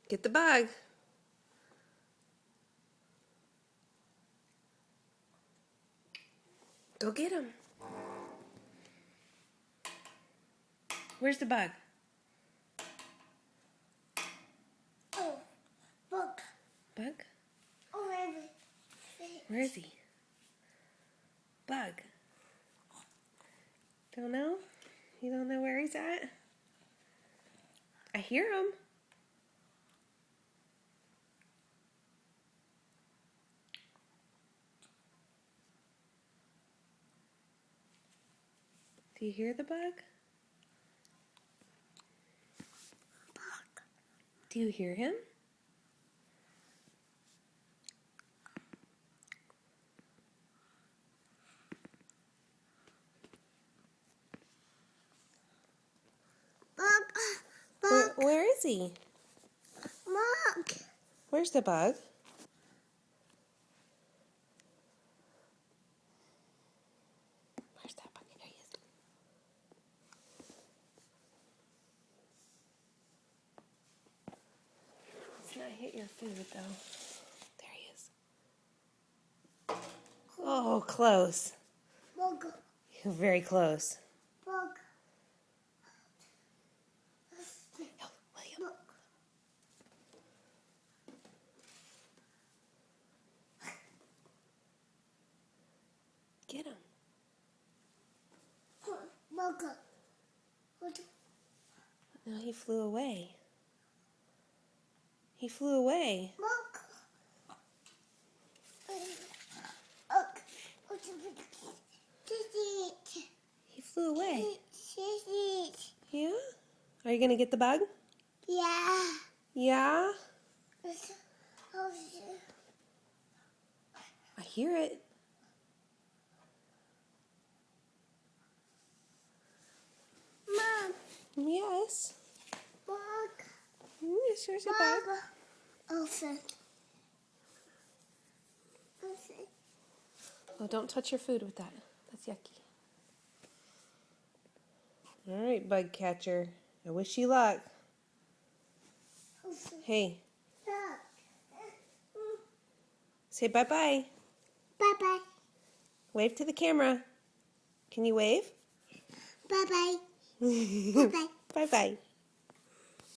Get the bug. Go get him. Where's the bug? Oh, bug. Bug? Oh, maybe. Where is he? Bug. Don't know? You don't know where he's at? I hear him. Do you hear the bug? Bug. Do you hear him? Bug. Where is he? Bug. Where's the bug? Where's that bug? There he is. Let's not hit your food, though. There he is. Oh, close. Bug. You're very close. Bug. Oh, William. Bug. Get him. Bug. What? No, he flew away. He flew away. Bug. He flew away. Sissy. Yeah? Are you going to get the bug? Yeah. Yeah? Oh, I hear it. Mom. Yes. Bug. Yes, there's a bug. Elephant. Oh, don't touch your food with that. That's yucky. All right, bug catcher. I wish you luck. Hey, say bye-bye. Bye-bye. Wave to the camera. Can you wave? Bye-bye. Bye-bye. Bye-bye.